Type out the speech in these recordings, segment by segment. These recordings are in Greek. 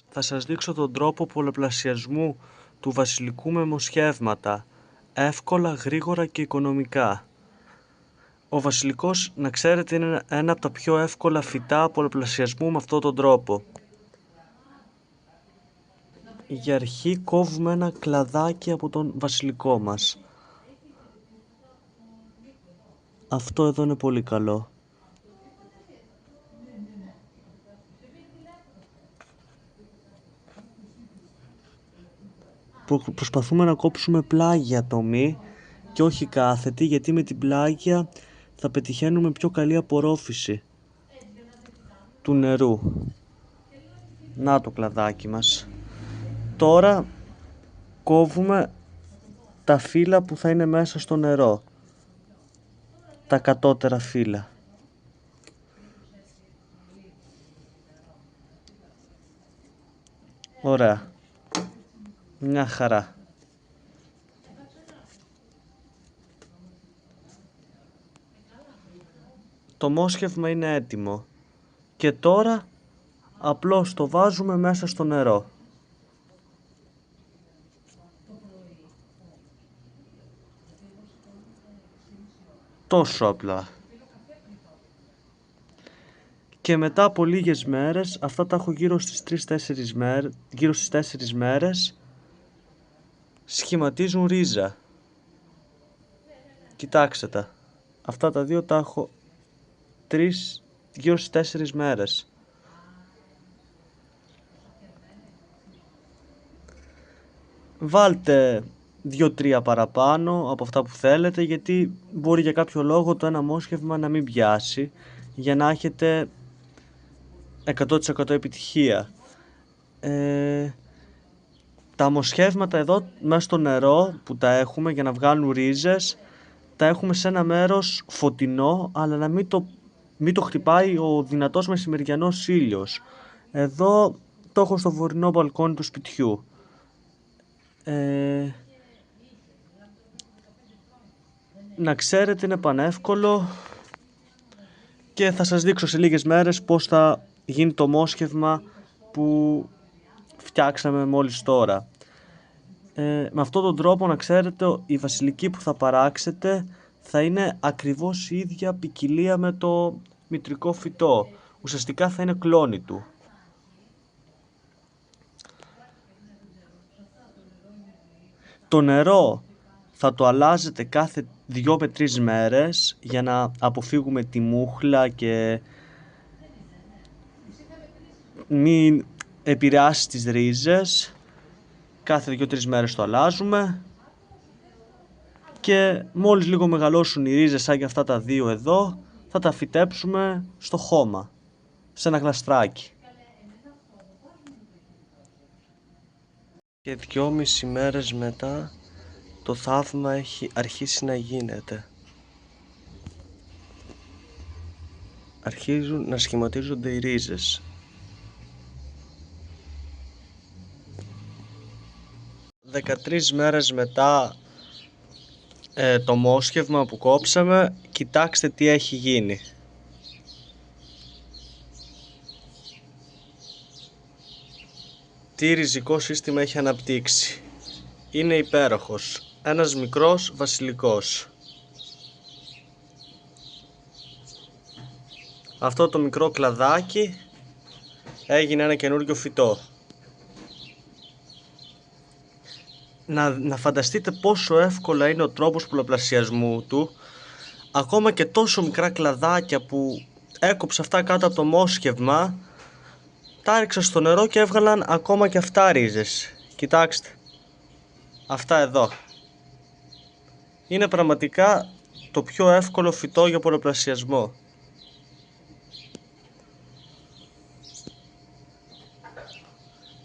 θα σας δείξω τον τρόπο πολλαπλασιασμού του βασιλικού με μοσχεύματα, εύκολα, γρήγορα και οικονομικά. Ο βασιλικός, να ξέρετε, είναι ένα από τα πιο εύκολα φυτά πολλαπλασιασμού με αυτόν τον τρόπο. Για αρχή κόβουμε ένα κλαδάκι από τον βασιλικό μας. Αυτό εδώ είναι πολύ καλό. Προσπαθούμε να κόψουμε πλάγια τομή και όχι κάθετη, γιατί με την πλάγια θα πετυχαίνουμε πιο καλή απορρόφηση του νερού. Να το κλαδάκι μας. Τώρα κόβουμε τα φύλλα που θα είναι μέσα στο νερό, τα κατώτερα φύλλα. Ωραία. Μια χαρά. Το μόσχευμα είναι έτοιμο και τώρα απλώς το βάζουμε μέσα στο νερό. Τόσο απλά. Και μετά από λίγες μέρες, αυτά τα έχω γύρω στις 4 μέρες, σχηματίζουν ρίζα. Κοιτάξτε τα. Αυτά τα δύο τα έχω γύρω στις 4 μέρες. Βάλτε 2-3 παραπάνω από αυτά που θέλετε, γιατί μπορεί για κάποιο λόγο το ένα μόσχευμα να μην πιάσει, για να έχετε 100% επιτυχία. Τα μοσχεύματα εδώ μέσα στο νερό που τα έχουμε για να βγάλουν ρίζες, τα έχουμε σε ένα μέρος φωτεινό, αλλά να μην το χτυπάει ο δυνατός μεσημεριανός ήλιος. Εδώ το έχω στο βορεινό μπαλκόνι του σπιτιού. Να ξέρετε, είναι πανεύκολο και θα σας δείξω σε λίγες μέρες πώς θα γίνει το μόσχευμα που φτιάξαμε μόλις τώρα. Με αυτόν τον τρόπο, να ξέρετε, η βασιλική που θα παράξετε θα είναι ακριβώς η ίδια ποικιλία με το μητρικό φυτό. Ουσιαστικά θα είναι κλόνη του. Το νερό θα το αλλάζετε κάθε 2 με 3 μέρες για να αποφύγουμε τη μούχλα και μην επηρεάσει τις ρίζες. Κάθε 2-3 μέρες το αλλάζουμε και μόλις λίγο μεγαλώσουν οι ρίζες σαν και αυτά τα δύο εδώ, θα τα φυτέψουμε στο χώμα, σε ένα γλαστράκι. Και 2,5 μέρες μετά το θαύμα έχει αρχίσει να γίνεται. Αρχίζουν να σχηματίζονται οι ρίζες. 13 μέρες μετά το μόσχευμα που κόψαμε, κοιτάξτε τι έχει γίνει. Τι ριζικό σύστημα έχει αναπτύξει. Είναι υπέροχος. Ένας μικρός βασιλικός. Αυτό το μικρό κλαδάκι έγινε ένα καινούργιο φυτό. Να φανταστείτε πόσο εύκολα είναι ο τρόπος πολλαπλασιασμού του. Ακόμα και τόσο μικρά κλαδάκια που έκοψα αυτά κάτω από το μόσχευμα, τα έριξα στο νερό και έβγαλαν ακόμα και αυτά ρίζες. Κοιτάξτε. Αυτά εδώ. Είναι πραγματικά το πιο εύκολο φυτό για πολλαπλασιασμό.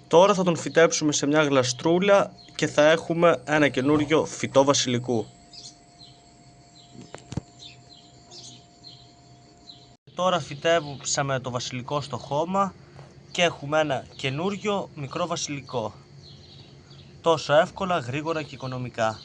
Τώρα θα τον φυτέψουμε σε μια γλαστρούλα και θα έχουμε ένα καινούριο φυτό βασιλικού. Τώρα φυτέψαμε το βασιλικό στο χώμα και έχουμε ένα καινούριο μικρό βασιλικό. Τόσο εύκολα, γρήγορα και οικονομικά.